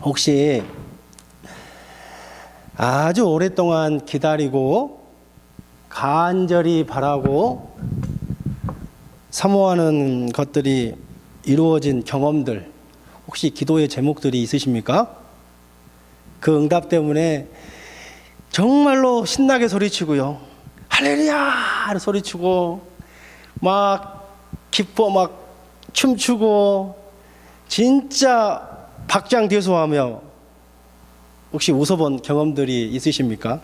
혹시 아주 오랫동안 기다리고 간절히 바라고 사모하는 것들이 이루어진 경험들, 혹시 기도의 제목들이 있으십니까? 그 응답 때문에 정말로 신나게 소리치고요, 할렐루야 소리치고 막 기뻐 막 춤추고 진짜 박장대소하며 혹시 웃어본 경험들이 있으십니까?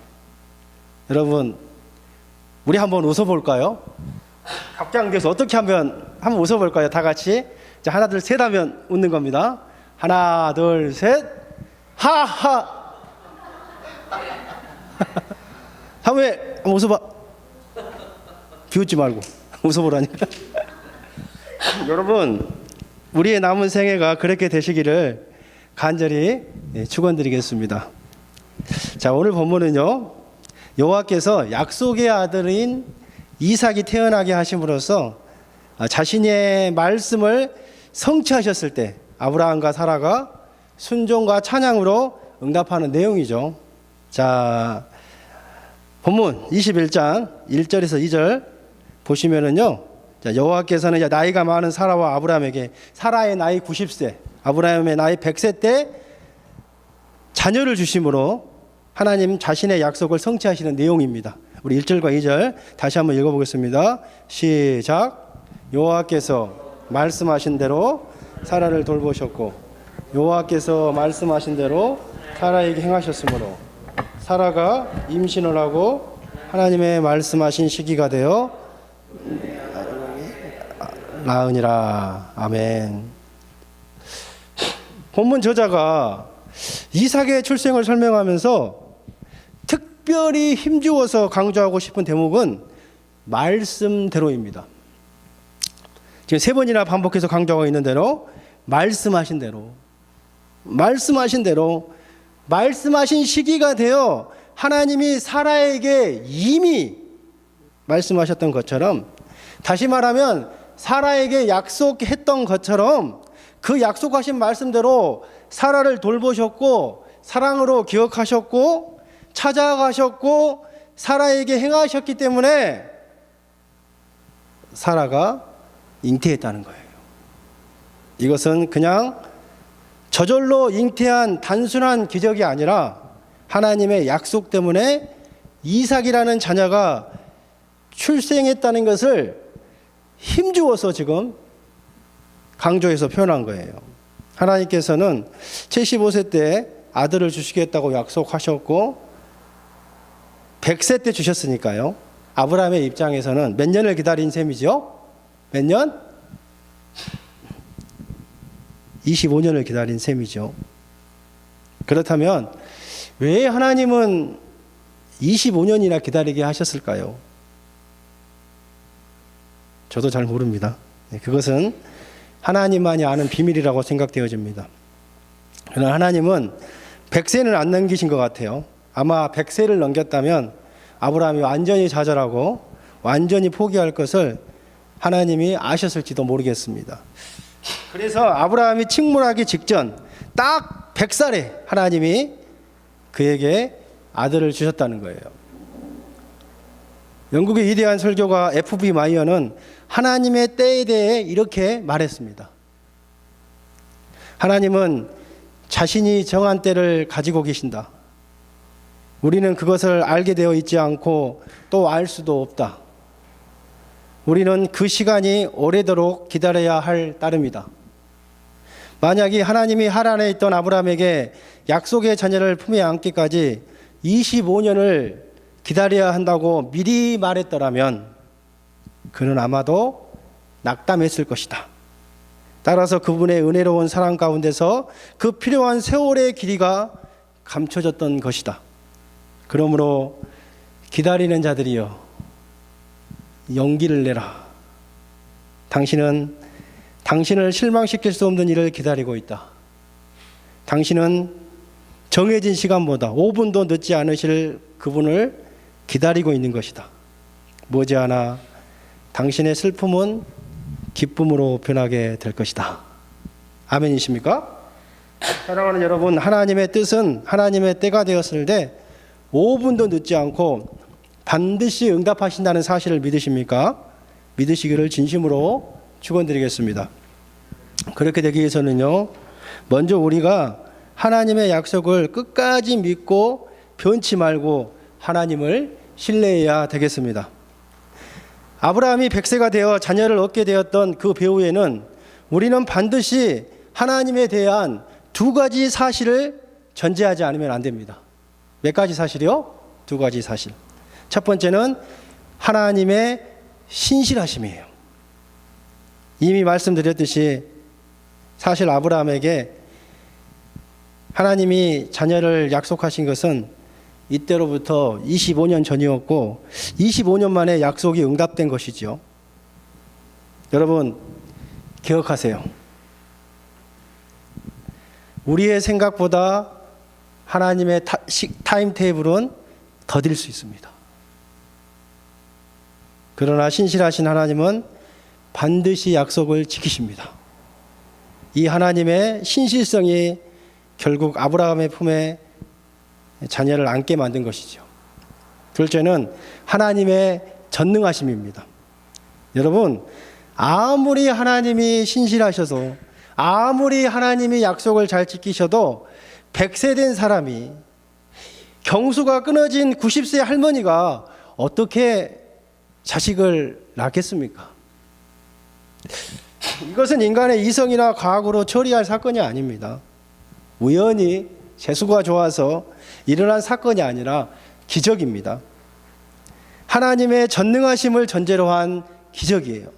여러분, 우리 한번 웃어볼까요? 박장대소 어떻게 하면 한번 웃어볼까요? 다 같이. 자, 하나 둘 셋 하면 웃는 겁니다. 하나 둘 셋, 하하. 한번 웃어봐. 비웃지 말고 웃어보라니까. 여러분, 우리의 남은 생애가 그렇게 되시기를 간절히 축원드리겠습니다. 자, 오늘 본문은요, 여호와께서 약속의 아들인 이삭이 태어나게 하심으로써 자신의 말씀을 성취하셨을 때 아브라함과 사라가 순종과 찬양으로 응답하는 내용이죠. 자, 본문 21장 1절에서 2절 보시면은요, 자, 여호와께서는 나이가 많은 사라와 아브라함에게, 사라의 나이 90세, 아브라함의 나이 100세 때 자녀를 주심으로 하나님 자신의 약속을 성취하시는 내용입니다. 우리 1절과 2절 다시 한번 읽어보겠습니다. 시작. 여호와께서 말씀하신 대로 사라를 돌보셨고 여호와께서 말씀하신 대로 사라에게 행하셨으므로 사라가 임신을 하고 하나님의 말씀하신 시기가 되어 낳으니라. 아멘. 본문 저자가 이삭의 출생을 설명하면서 특별히 힘주어서 강조하고 싶은 대목은 말씀대로입니다. 지금 세 번이나 반복해서 강조하고 있는 대로, 말씀하신 대로, 말씀하신 대로, 말씀하신 시기가 되어 하나님이 사라에게 이미 말씀하셨던 것처럼, 다시 말하면 사라에게 약속했던 것처럼 그 약속하신 말씀대로 사라를 돌보셨고 사랑으로 기억하셨고 찾아가셨고 사라에게 행하셨기 때문에 사라가 잉태했다는 거예요. 이것은 그냥 저절로 잉태한 단순한 기적이 아니라 하나님의 약속 때문에 이삭이라는 자녀가 출생했다는 것을 힘주어서 지금 강조해서 표현한 거예요. 하나님께서는 75세 때 아들을 주시겠다고 약속하셨고 100세 때 주셨으니까요. 아브라함의 입장에서는 몇 년을 기다린 셈이죠? 몇 년? 25년을 기다린 셈이죠. 그렇다면 왜 하나님은 25년이나 기다리게 하셨을까요? 저도 잘 모릅니다. 그것은 하나님만이 아는 비밀이라고 생각되어집니다. 그러나 하나님은 100세는 안 넘기신 것 같아요. 아마 100세를 넘겼다면 아브라함이 완전히 좌절하고 완전히 포기할 것을 하나님이 아셨을지도 모르겠습니다. 그래서 아브라함이 침몰하기 직전 딱 100살에 하나님이 그에게 아들을 주셨다는 거예요. 영국의 위대한 설교가 F.B. 마이어는 하나님의 때에 대해 이렇게 말했습니다. 하나님은 자신이 정한 때를 가지고 계신다. 우리는 그것을 알게 되어 있지 않고 또 알 수도 없다. 우리는 그 시간이 오래도록 기다려야 할 따름이다. 만약에 하나님이 하란에 있던 아브라함에게 약속의 자녀를 품에 안기까지 25년을 기다려야 한다고 미리 말했더라면 그는 아마도 낙담했을 것이다. 따라서 그분의 은혜로운 사랑 가운데서 그 필요한 세월의 길이가 감춰졌던 것이다. 그러므로 기다리는 자들이여 용기를 내라. 당신은 당신을 실망시킬 수 없는 일을 기다리고 있다. 당신은 정해진 시간보다 5분도 늦지 않으실 그분을 기다리고 있는 것이다. 머지않아 당신의 슬픔은 기쁨으로 변하게 될 것이다. 아멘이십니까? 사랑하는 여러분, 하나님의 뜻은 하나님의 때가 되었을 때 5분도 늦지 않고 반드시 응답하신다는 사실을 믿으십니까? 믿으시기를 진심으로 축원드리겠습니다. 그렇게 되기 위해서는요, 먼저 우리가 하나님의 약속을 끝까지 믿고 변치 말고 하나님을 신뢰해야 되겠습니다. 아브라함이 100세가 되어 자녀를 얻게 되었던 그 배후에는 우리는 반드시 하나님에 대한 두 가지 사실을 전제하지 않으면 안 됩니다. 몇 가지 사실이요? 두 가지 사실. 첫 번째는 하나님의 신실하심이에요. 이미 말씀드렸듯이 사실 아브라함에게 하나님이 자녀를 약속하신 것은 이때로부터 25년 전이었고 25년 만에 약속이 응답된 것이죠. 여러분 기억하세요. 우리의 생각보다 하나님의 타임테이블은 더딜 수 있습니다. 그러나 신실하신 하나님은 반드시 약속을 지키십니다. 이 하나님의 신실성이 결국 아브라함의 품에 자녀를 안게 만든 것이죠. 둘째는 하나님의 전능하심입니다. 여러분, 아무리 하나님이 신실하셔서 아무리 하나님이 약속을 잘 지키셔도 100세 된 사람이 경수가 끊어진 90세 할머니가 어떻게 자식을 낳겠습니까? 이것은 인간의 이성이나 과학으로 처리할 사건이 아닙니다. 우연히 재수가 좋아서 일어난 사건이 아니라 기적입니다. 하나님의 전능하심을 전제로 한 기적이에요.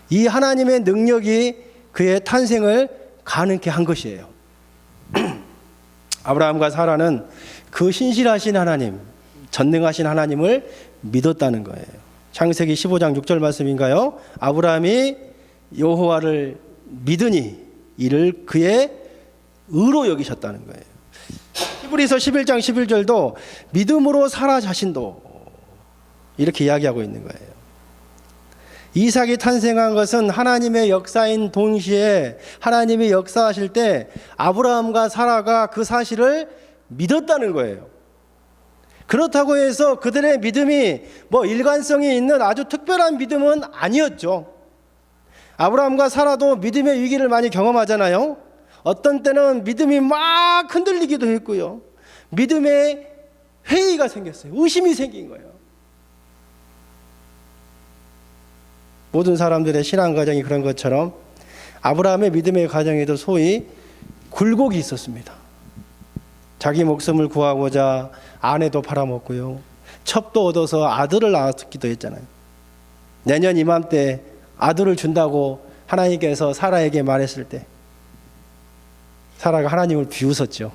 이 하나님의 능력이 그의 탄생을 가능케 한 것이에요. 아브라함과 사라는 그 신실하신 하나님, 전능하신 하나님을 믿었다는 거예요. 창세기 15장 6절 말씀인가요? 아브라함이 여호와를 믿으니 이를 그의 의로 여기셨다는 거예요. 히브리서 11장 11절도 믿음으로 사라 자신도 이렇게 이야기하고 있는 거예요. 이삭이 탄생한 것은 하나님의 역사인 동시에 하나님이 역사하실 때 아브라함과 사라가 그 사실을 믿었다는 거예요. 그렇다고 해서 그들의 믿음이 일관성이 있는 아주 특별한 믿음은 아니었죠. 아브라함과 사라도 믿음의 위기를 많이 경험하잖아요. 어떤 때는 믿음이 막 흔들리기도 했고요. 믿음의 회의가 생겼어요. 의심이 생긴 거예요. 모든 사람들의 신앙 과정이 그런 것처럼 아브라함의 믿음의 과정에도 소위 굴곡이 있었습니다. 자기 목숨을 구하고자 아내도 팔아먹고요. 첩도 얻어서 아들을 낳았기도 했잖아요. 내년 이맘때 아들을 준다고 하나님께서 사라에게 말했을 때 사라가 하나님을 비웃었죠.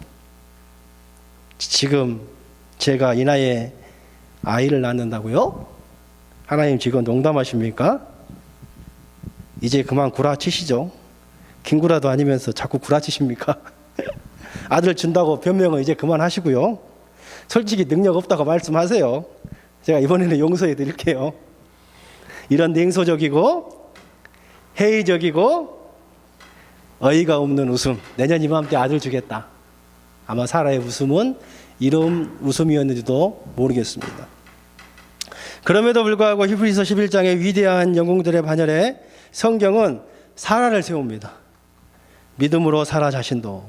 지금 제가 이 나이에 아이를 낳는다고요? 하나님 지금 농담하십니까? 이제 그만 구라치시죠. 김구라도 아니면서 자꾸 구라치십니까? 아들 준다고 변명은 이제 그만하시고요. 솔직히 능력 없다고 말씀하세요. 제가 이번에는 용서해 드릴게요. 이런 냉소적이고 회의적이고 어이가 없는 웃음, 내년 이맘때 아들 주겠다. 아마 사라의 웃음은 이런 웃음이었는지도 모르겠습니다. 그럼에도 불구하고 히브리서 11장의 위대한 영웅들의 반열에 성경은 사라를 세웁니다. 믿음으로 사라 자신도.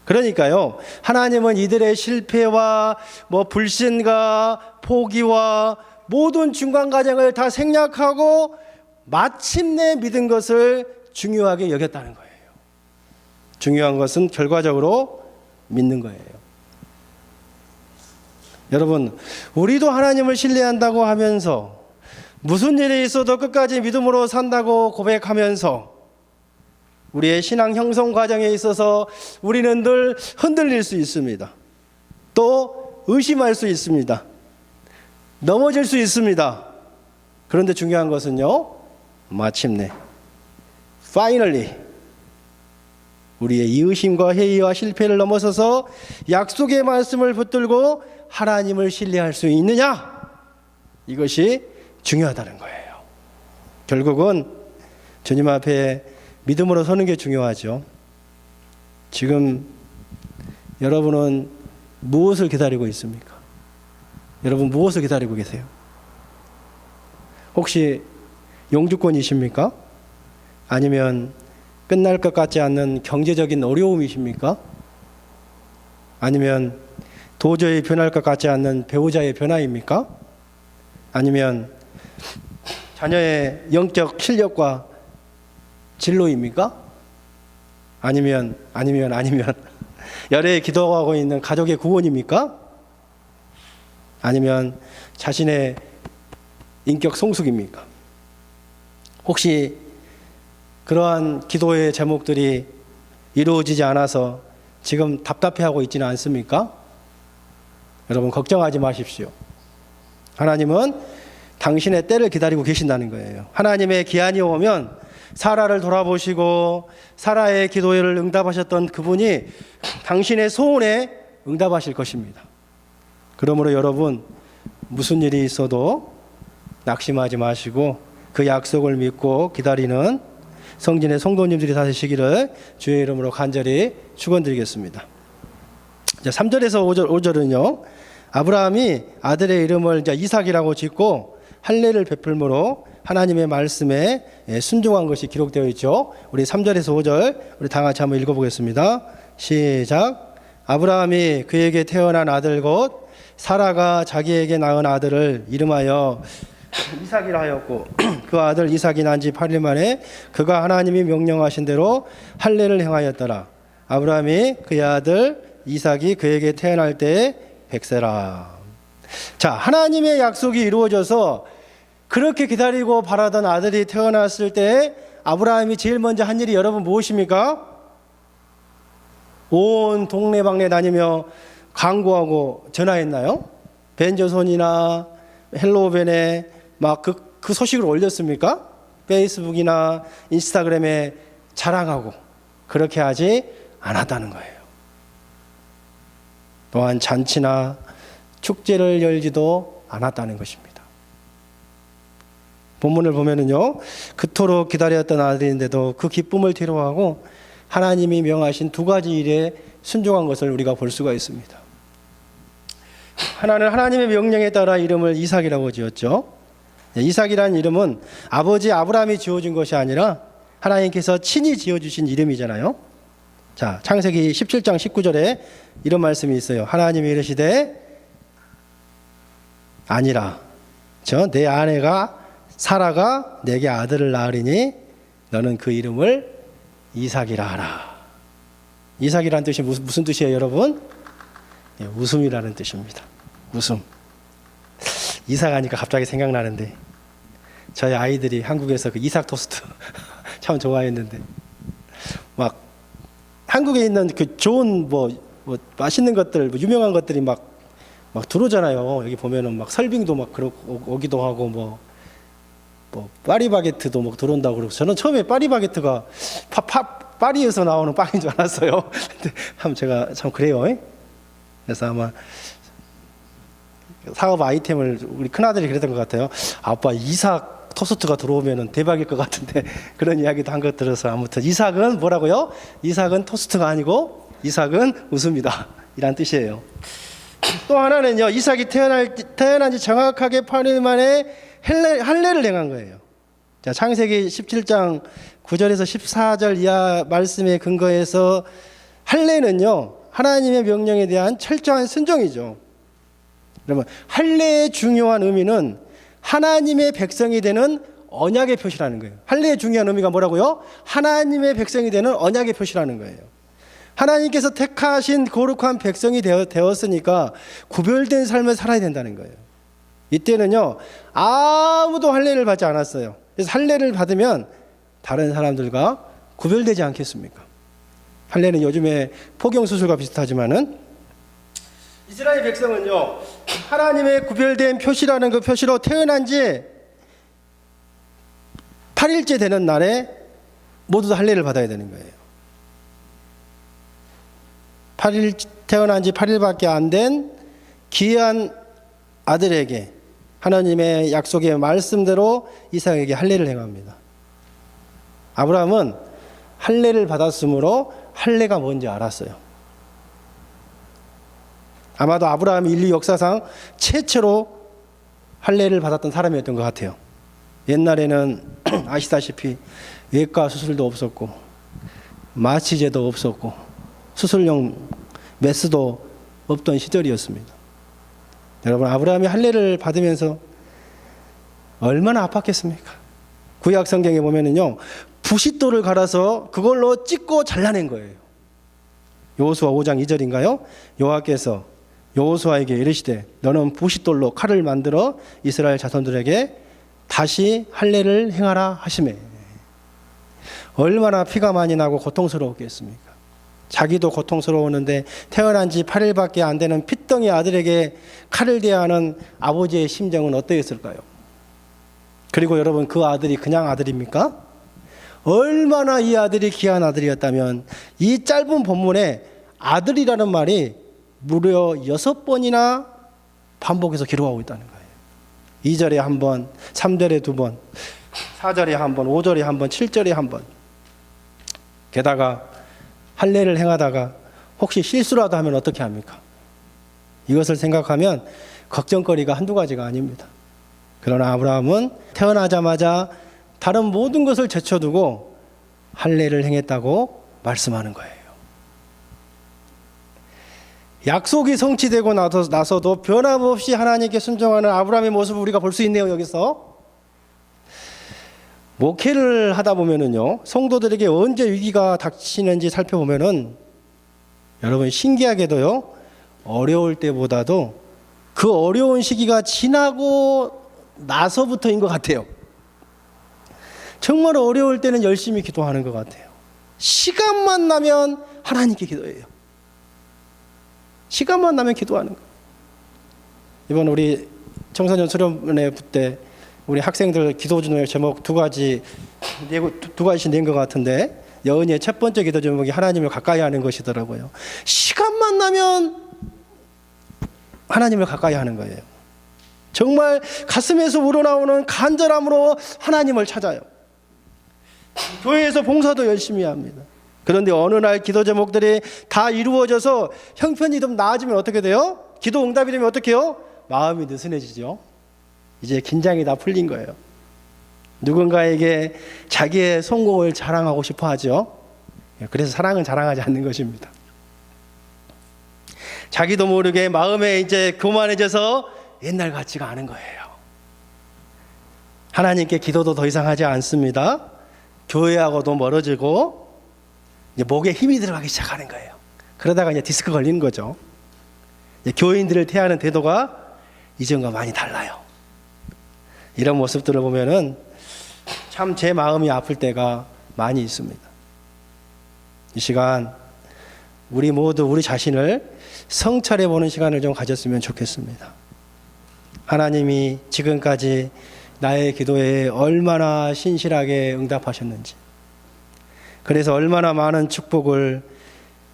그러니까요, 하나님은 이들의 실패와 불신과 포기와 모든 중간 과정을 다 생략하고 마침내 믿은 것을 중요하게 여겼다는 거예요. 중요한 것은 결과적으로 믿는 거예요. 여러분, 우리도 하나님을 신뢰한다고 하면서 무슨 일이 있어도 끝까지 믿음으로 산다고 고백하면서 우리의 신앙 형성 과정에 있어서 우리는 늘 흔들릴 수 있습니다. 또 의심할 수 있습니다. 넘어질 수 있습니다. 그런데 중요한 것은요, 마침내 finally 우리의 이 의심과 회의와 실패를 넘어서서 약속의 말씀을 붙들고 하나님을 신뢰할 수 있느냐, 이것이 중요하다는 거예요. 결국은 주님 앞에 믿음으로 서는 게 중요하죠. 지금 여러분은 무엇을 기다리고 있습니까? 여러분 무엇을 기다리고 계세요? 혹시 영주권이십니까? 아니면 끝날 것 같지 않는 경제적인 어려움이십니까? 아니면 도저히 변할 것 같지 않는 배우자의 변화입니까? 아니면 자녀의 영적 실력과 진로입니까? 아니면 열애 기도하고 있는 가족의 구원입니까? 아니면 자신의 인격 성숙입니까? 혹시 그러한 기도의 제목들이 이루어지지 않아서 지금 답답해하고 있지는 않습니까? 여러분 걱정하지 마십시오. 하나님은 당신의 때를 기다리고 계신다는 거예요. 하나님의 기한이 오면 사라를 돌아보시고 사라의 기도를 응답하셨던 그분이 당신의 소원에 응답하실 것입니다. 그러므로 여러분 무슨 일이 있어도 낙심하지 마시고 그 약속을 믿고 기다리는 성진의 성도님들이 되시기를 주의 이름으로 간절히 축원드리겠습니다. 3절에서 5절은요. 아브라함이 아들의 이름을 이삭이라고 짓고 할례를 베풀므로 하나님의 말씀에 순종한 것이 기록되어 있죠. 우리 3절에서 5절 우리 다 같이 한번 읽어보겠습니다. 시작. 아브라함이 그에게 태어난 아들 곧 사라가 자기에게 낳은 아들을 이름하여 이삭이라 하였고 그 아들 이삭이 난 지 8일 만에 그가 하나님이 명령하신 대로 할례를 행하였더라. 아브라함이 그의 아들 이삭이 그에게 태어날 때에 100세라. 자, 하나님의 약속이 이루어져서 그렇게 기다리고 바라던 아들이 태어났을 때 아브라함이 제일 먼저 한 일이 여러분 무엇입니까? 온 동네방네 다니며 광고하고 전화했나요? 벤저손이나 헬로벤에 막 그 소식을 올렸습니까? 페이스북이나 인스타그램에 자랑하고 그렇게 하지 않았다는 거예요. 또한 잔치나 축제를 열지도 않았다는 것입니다. 본문을 보면은요, 그토록 기다렸던 아들인데도 그 기쁨을 뒤로하고 하나님이 명하신 두 가지 일에 순종한 것을 우리가 볼 수가 있습니다. 하나는 하나님의 명령에 따라 이름을 이삭이라고 지었죠. 이삭이라는 이름은 아버지 아브라함이 지어준 것이 아니라 하나님께서 친히 지어주신 이름이잖아요. 자, 창세기 17장 19절에 이런 말씀이 있어요. 하나님이 이르시되 아니라 내 아내가 사라가 내게 아들을 낳으리니 너는 그 이름을 이삭이라 하라. 이삭이라는 뜻이 무슨 뜻이에요, 여러분? 웃음이라는 뜻입니다. 웃음. 이삭 하니까 갑자기 생각나는데 저희 아이들이 한국에서 그 이삭 토스트 참 좋아했는데 막 한국에 있는 그 좋은 뭐 맛있는 것들 유명한 것들이 막 들어오잖아요. 여기 보면은 막 설빙도 막 오기도 하고 뭐 파리바게트도 막 들어온다고 그러고 저는 처음에 파리바게트가 파리에서 나오는 빵인 줄 알았어요. 근데 참 제가 참 그래요. 그래서 아마 사업 아이템을 우리 큰아들이 그랬던 것 같아요. 아빠 이삭 토스트가 들어오면 대박일 것 같은데 그런 이야기도 한 것 들어서 아무튼 이삭은 뭐라고요? 이삭은 토스트가 아니고 이삭은 웃음이다 이란 뜻이에요. 또 하나는요, 이삭이 태어난 지 정확하게 8일 만에 할례를 행한 거예요. 자, 창세기 17장 9절에서 14절 이하 말씀에 근거해서 할례는요 하나님의 명령에 대한 철저한 순종이죠. 그러면 할례의 중요한 의미는 하나님의 백성이 되는 언약의 표시라는 거예요. 할례의 중요한 의미가 뭐라고요? 하나님의 백성이 되는 언약의 표시라는 거예요. 하나님께서 택하신 거룩한 백성이 되었으니까 구별된 삶을 살아야 된다는 거예요. 이때는요 아무도 할례를 받지 않았어요. 그래서 할례를 받으면 다른 사람들과 구별되지 않겠습니까? 할례는 요즘에 포경수술과 비슷하지만은 이스라엘 백성은요 하나님의 구별된 표시라는 그 표시로 태어난 지 8일째 되는 날에 모두 다 할례를 받아야 되는 거예요. 8일 태어난 지 8일밖에 안 된 귀한 아들에게 하나님의 약속의 말씀대로 이삭에게 할례를 행합니다. 아브라함은 할례를 받았으므로 할례가 뭔지 알았어요. 아마도 아브라함이 인류 역사상 최초로 할례를 받았던 사람이었던 것 같아요. 옛날에는 아시다시피 외과 수술도 없었고 마취제도 없었고 수술용 메스도 없던 시절이었습니다. 여러분, 아브라함이 할례를 받으면서 얼마나 아팠겠습니까? 구약 성경에 보면은요, 부싯돌을 갈아서 그걸로 찍고 잘라낸 거예요. 여호수아 5장 2절인가요? 여호와께서 여호수아에게 이르시되 너는 부싯돌로 칼을 만들어 이스라엘 자손들에게 다시 할례를 행하라 하시매. 얼마나 피가 많이 나고 고통스러웠겠습니까? 자기도 고통스러웠는데 태어난 지 8일밖에 안 되는 핏덩이 아들에게 칼을 대하는 아버지의 심정은 어떠했을까요? 그리고 여러분, 그 아들이 그냥 아들입니까? 얼마나 이 아들이 귀한 아들이었다면 이 짧은 본문에 아들이라는 말이 무려 6번이나 반복해서 기록하고 있다는 거예요. 2절에 한 번, 3절에 두 번, 4절에 한 번, 5절에 한 번, 7절에 한 번. 게다가 할례를 행하다가 혹시 실수라도 하면 어떻게 합니까? 이것을 생각하면 걱정거리가 한두 가지가 아닙니다. 그러나 아브라함은 태어나자마자 다른 모든 것을 제쳐두고 할례를 행했다고 말씀하는 거예요. 약속이 성취되고 나서도 변함없이 하나님께 순종하는 아브라함의 모습을 우리가 볼 수 있네요. 여기서 목회를 하다 보면은요, 성도들에게 언제 위기가 닥치는지 살펴보면은 여러분, 신기하게도요, 어려울 때보다도 그 어려운 시기가 지나고 나서부터인 것 같아요. 정말 어려울 때는 열심히 기도하는 것 같아요. 시간만 나면 하나님께 기도해요. 시간만 나면 기도하는 거예요. 이번 우리 청소년 수련회 때 우리 학생들 기도 제목 두 가지씩 낸 것 같은데, 여은이의 첫 번째 기도 제목이 하나님을 가까이 하는 것이더라고요. 시간만 나면 하나님을 가까이 하는 거예요. 정말 가슴에서 우러나오는 간절함으로 하나님을 찾아요. 교회에서 봉사도 열심히 합니다. 그런데 어느 날 기도 제목들이 다 이루어져서 형편이 좀 나아지면 어떻게 돼요? 기도 응답이 되면 어떻게 해요? 마음이 느슨해지죠. 이제 긴장이 다 풀린 거예요. 누군가에게 자기의 성공을 자랑하고 싶어 하죠. 그래서 사랑은 자랑하지 않는 것입니다. 자기도 모르게 마음에 이제 교만해져서 옛날 같지가 않은 거예요. 하나님께 기도도 더 이상 하지 않습니다. 교회하고도 멀어지고 이제 목에 힘이 들어가기 시작하는 거예요. 그러다가 이제 디스크 걸리는 거죠. 이제 교인들을 대하는 태도가 이전과 많이 달라요. 이런 모습들을 보면은 참 제 마음이 아플 때가 많이 있습니다. 이 시간 우리 모두 우리 자신을 성찰해 보는 시간을 좀 가졌으면 좋겠습니다. 하나님이 지금까지 나의 기도에 얼마나 신실하게 응답하셨는지, 그래서 얼마나 많은 축복을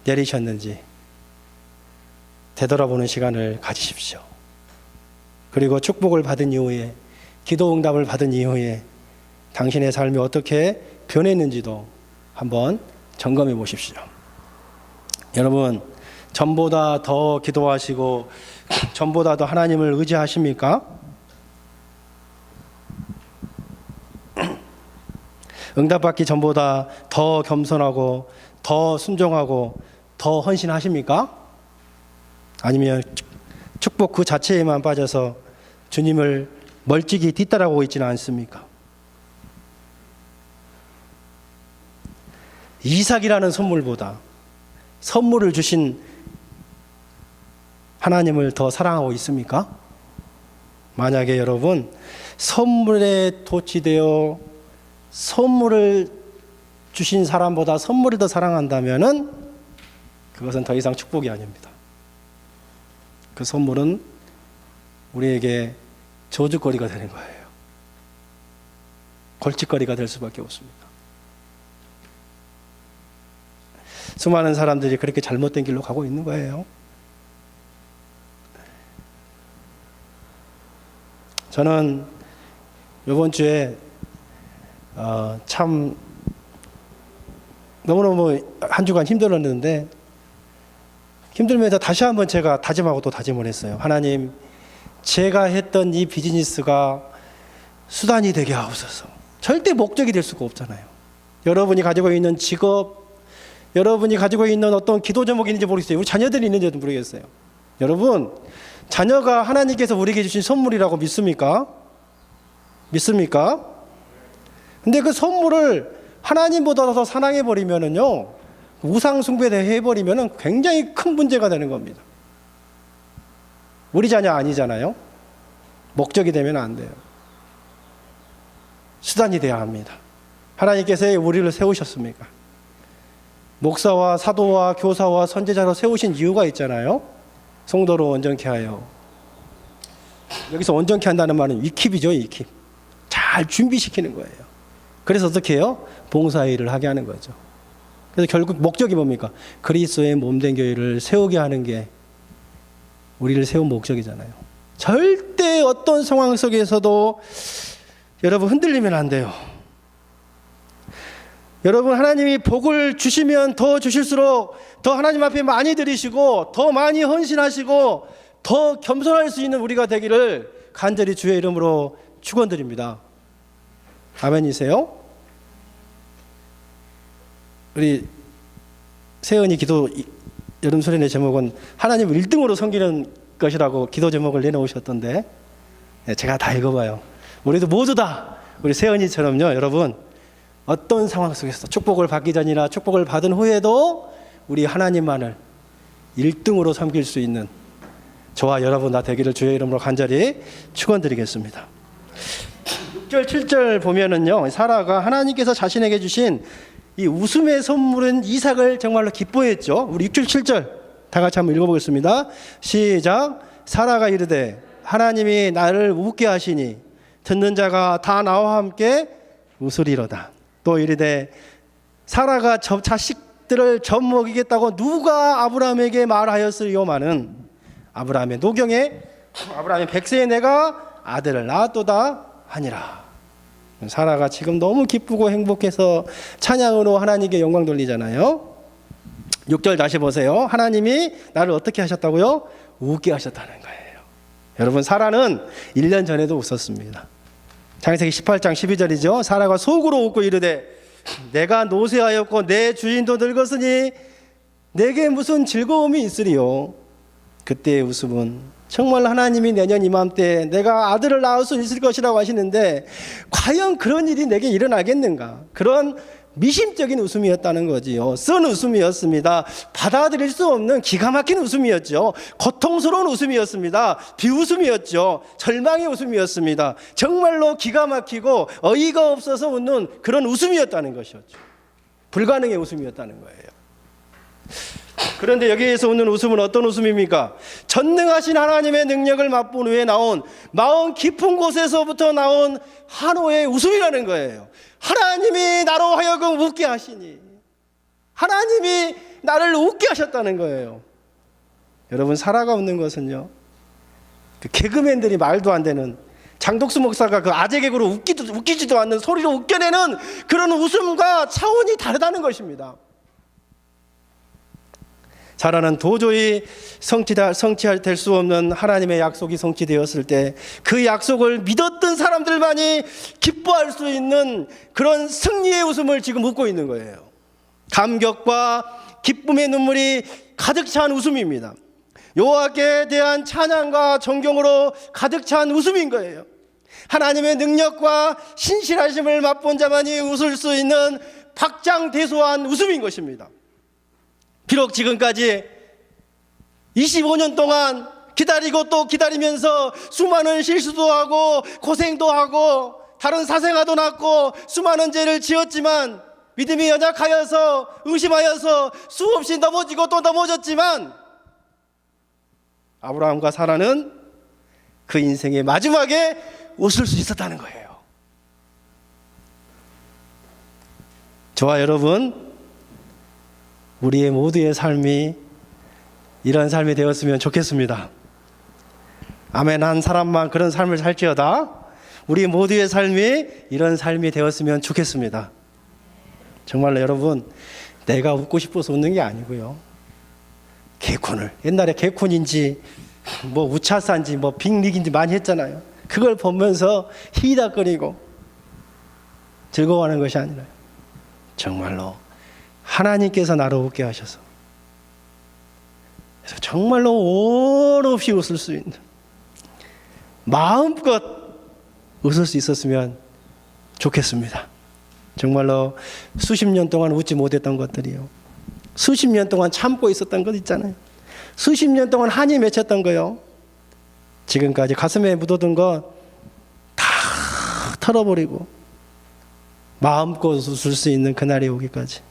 내리셨는지 되돌아보는 시간을 가지십시오. 그리고 축복을 받은 이후에, 기도 응답을 받은 이후에 당신의 삶이 어떻게 변했는지도 한번 점검해 보십시오. 여러분, 전보다 더 기도하시고 전보다 더 하나님을 의지하십니까? 응답받기 전보다 더 겸손하고 더 순종하고 더 헌신하십니까? 아니면 축복 그 자체에만 빠져서 주님을 멀찍이 뒤따라오고 있지는 않습니까? 이삭이라는 선물보다 선물을 주신 하나님을 더 사랑하고 있습니까? 만약에 여러분 선물에 도취되어 선물을 주신 사람보다 선물을 더 사랑한다면은 그것은 더 이상 축복이 아닙니다. 그 선물은 우리에게 저주거리가 되는 거예요. 골칫거리가 될 수밖에 없습니다. 수많은 사람들이 그렇게 잘못된 길로 가고 있는 거예요. 저는 이번 주에 참 너무너무 한 주간 힘들었는데 힘들면서 다시 한번 제가 다짐하고 또 다짐을 했어요. 하나님, 제가 했던 이 비즈니스가 수단이 되게 하옵소서. 절대 목적이 될 수가 없잖아요. 여러분이 가지고 있는 직업, 여러분이 가지고 있는 어떤 기도 제목이 있는지 모르겠어요. 우리 자녀들이 있는지도 모르겠어요. 여러분, 자녀가 하나님께서 우리에게 주신 선물이라고 믿습니까? 믿습니까? 근데 그 선물을 하나님보다 더 사랑해버리면은요, 우상 숭배대 해버리면은 굉장히 큰 문제가 되는 겁니다. 우리 자녀 아니잖아요. 목적이 되면 안 돼요. 수단이 돼야 합니다. 하나님께서 우리를 세우셨습니까? 목사와 사도와 교사와 선지자로 세우신 이유가 있잖아요. 성도로 온전케 하여. 여기서 온전케 한다는 말은 위킵이죠. 위킵. 잘 준비시키는 거예요. 그래서 어떻게 해요? 봉사일을 하게 하는 거죠. 그래서 결국 목적이 뭡니까? 그리스도의 몸된 교회를 세우게 하는 게 우리를 세운 목적이잖아요. 절대 어떤 상황 속에서도 여러분 흔들리면 안 돼요. 여러분, 하나님이 복을 주시면 더 주실수록 더 하나님 앞에 많이 드리시고 더 많이 헌신하시고 더 겸손할 수 있는 우리가 되기를 간절히 주의 이름으로 축원드립니다. 아멘이세요? 우리 세은이 기도 여름 수련회 제목은 하나님을 1등으로 섬기는 것이라고 기도 제목을 내놓으셨던데, 제가 다 읽어봐요. 우리도 모두 다 우리 세은이처럼요, 여러분, 어떤 상황 속에서 축복을 받기 전이나 축복을 받은 후에도 우리 하나님만을 1등으로 섬길 수 있는 저와 여러분 다 되기를 주의 이름으로 간절히 축원드리겠습니다. 6절 7절 보면은요, 사라가 하나님께서 자신에게 주신 이 웃음의 선물은 이삭을 정말로 기뻐했죠. 우리 6절 7절 다 같이 한번 읽어보겠습니다. 시작. 사라가 이르되 하나님이 나를 웃게 하시니 듣는 자가 다 나와 함께 웃으리로다. 또 이르되 사라가 자식들을 젖 먹이겠다고 누가 아브라함에게 말하였으리요마는 아브라함의 노경에 아브라함의 백세에 내가 아들을 낳았도다 하니라. 사라가 지금 너무 기쁘고 행복해서 찬양으로 하나님께 영광 돌리잖아요. 6절 다시 보세요. 하나님이 나를 어떻게 하셨다고요? 웃게 하셨다는 거예요. 여러분, 사라는 1년 전에도 웃었습니다. 창세기 18장 12절이죠. 사라가 속으로 웃고 이르되 내가 노쇠하였고 내 주인도 늙었으니 내게 무슨 즐거움이 있으리요. 그때의 웃음은 정말 하나님이 내년 이맘때 내가 아들을 낳을 수 있을 것이라고 하시는데 과연 그런 일이 내게 일어나겠는가? 그런 미심적인 웃음이었다는 거지요. 쓴 웃음이었습니다. 받아들일 수 없는 기가 막힌 웃음이었죠. 고통스러운 웃음이었습니다. 비웃음이었죠. 절망의 웃음이었습니다. 정말로 기가 막히고 어이가 없어서 웃는 그런 웃음이었다는 것이었죠. 불가능의 웃음이었다는 거예요. 그런데 여기에서 웃는 웃음은 어떤 웃음입니까? 전능하신 하나님의 능력을 맛본 후에 나온 마음 깊은 곳에서부터 나온 한호의 웃음이라는 거예요. 하나님이 나로 하여금 웃게 하시니, 하나님이 나를 웃게 하셨다는 거예요. 여러분, 사라가 웃는 것은요, 그 개그맨들이 말도 안 되는, 장독수 목사가 그 아재 개그로 웃기지도 않는 소리로 웃겨내는 그런 웃음과 차원이 다르다는 것입니다. 사라는 도저히 성취될 수 없는 하나님의 약속이 성취되었을 때 그 약속을 믿었던 사람들만이 기뻐할 수 있는 그런 승리의 웃음을 지금 웃고 있는 거예요. 감격과 기쁨의 눈물이 가득 찬 웃음입니다. 여호와께 대한 찬양과 존경으로 가득 찬 웃음인 거예요. 하나님의 능력과 신실하심을 맛본 자만이 웃을 수 있는 박장대소한 웃음인 것입니다. 비록 지금까지 25년 동안 기다리고 또 기다리면서 수많은 실수도 하고 고생도 하고 다른 사생아도 낳고 수많은 죄를 지었지만 믿음이 연약하여서 의심하여서 수없이 넘어지고 또 넘어졌지만 아브라함과 사라는 그 인생의 마지막에 웃을 수 있었다는 거예요. 저와 여러분, 우리의 모두의 삶이 이런 삶이 되었으면 좋겠습니다. 아멘 한 사람만 그런 삶을 살지어다 우리 모두의 삶이 이런 삶이 되었으면 좋겠습니다. 정말로 여러분, 내가 웃고 싶어서 웃는 게 아니고요. 개콘을 옛날에 개콘인지 뭐 우차사인지 뭐 빅리그인지 많이 했잖아요. 그걸 보면서 히히닥거리고 즐거워하는 것이 아니라 정말로 하나님께서 나를 웃게 하셔서 그래서 정말로 온 없이 웃을 수 있는 마음껏 웃을 수 있었으면 좋겠습니다. 정말로 수십 년 동안 웃지 못했던 것들이요. 수십 년 동안 참고 있었던 것 있잖아요. 수십 년 동안 한이 맺혔던 거요. 지금까지 가슴에 묻어둔 거 다 털어버리고 마음껏 웃을 수 있는 그날이 오기까지.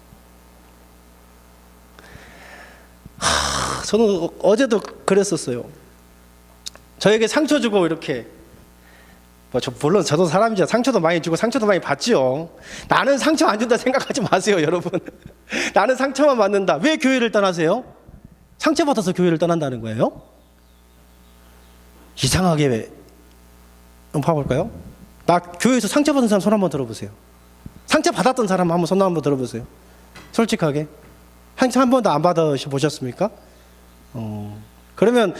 저는 어제도 그랬었어요. 저에게 상처 주고 이렇게 물론 저도 사람이죠. 상처도 많이 주고 상처도 많이 받지요. 나는 상처 안 준다 생각하지 마세요, 여러분. 나는 상처만 받는다. 왜 교회를 떠나세요? 상처받아서 교회를 떠난다는 거예요? 이상하게 왜? 한번 봐볼까요? 나 교회에서 상처받은 사람 손 한번 들어보세요. 상처받았던 사람 한번 손 한번 들어보세요. 솔직하게. 상처 한 번도 안 받아보셨습니까? 그러면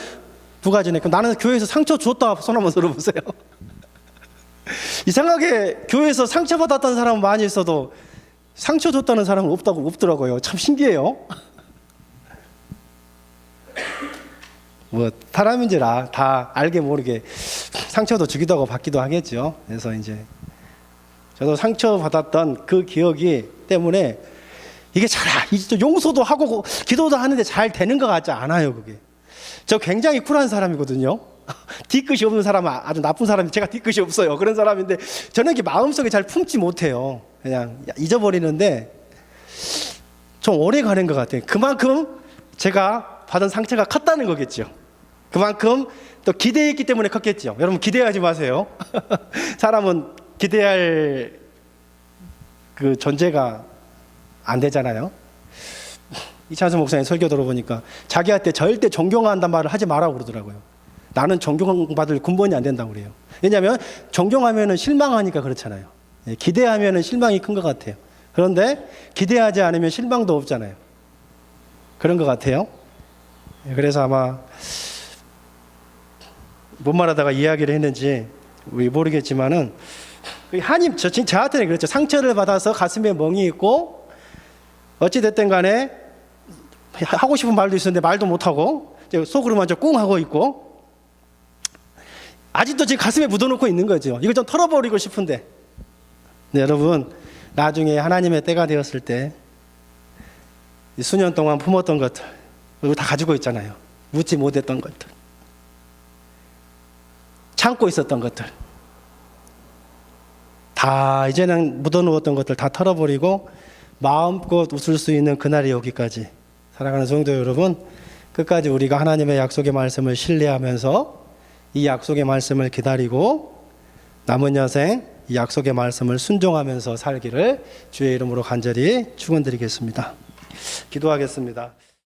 두 가지네. 그럼 나는 교회에서 상처 줬다 손 한번 들어보세요. 이상하게 교회에서 상처받았던 사람은 많이 있어도 상처 줬다는 사람은 없더라고요. 참 신기해요. 뭐 사람인지라 다 알게 모르게 상처도 주기도 하고 받기도 하겠죠. 그래서 이제 저도 상처받았던 그 기억이 때문에 이게 용서도 하고 기도도 하는데 잘 되는 것 같지 않아요. 그게 저 굉장히 쿨한 사람이거든요. 뒤끝이 없는 사람은 아주 나쁜 사람이, 제가 뒤끝이 없어요. 그런 사람인데 저는 이게 마음속에 잘 품지 못해요. 그냥 잊어버리는데 좀 오래 가는 것 같아요. 그만큼 제가 받은 상처가 컸다는 거겠죠. 그만큼 또 기대했기 때문에 컸겠죠. 여러분 기대하지 마세요. 사람은 기대할 그 존재가 안 되잖아요. 이찬수 목사님 설교 들어보니까 자기한테 절대 존경한다는 말을 하지 말라고 그러더라고요. 나는 존경받을 근본이 안 된다고 그래요. 왜냐하면 존경하면 실망하니까 그렇잖아요. 기대하면 실망이 큰 것 같아요. 그런데 기대하지 않으면 실망도 없잖아요. 그런 것 같아요. 그래서 아마 뭔 말하다가 이야기를 했는지 모르겠지만은 하나님 저한테는 그렇죠. 상처를 받아서 가슴에 멍이 있고 어찌 됐든 간에 하고 싶은 말도 있었는데 말도 못하고 속으로만 꿍 하고 있고 아직도 제 가슴에 묻어놓고 있는 거죠. 이걸 좀 털어버리고 싶은데 네, 여러분 나중에 하나님의 때가 되었을 때 수년 동안 품었던 것들 그리고 다 가지고 있잖아요. 묻지 못했던 것들, 참고 있었던 것들 다 이제는 묻어놓았던 것들 다 털어버리고 마음껏 웃을 수 있는 그날이 오기까지 사랑하는 성도 여러분, 끝까지 우리가 하나님의 약속의 말씀을 신뢰하면서 이 약속의 말씀을 기다리고 남은 여생 이 약속의 말씀을 순종하면서 살기를 주의 이름으로 간절히 축원드리겠습니다. 기도하겠습니다.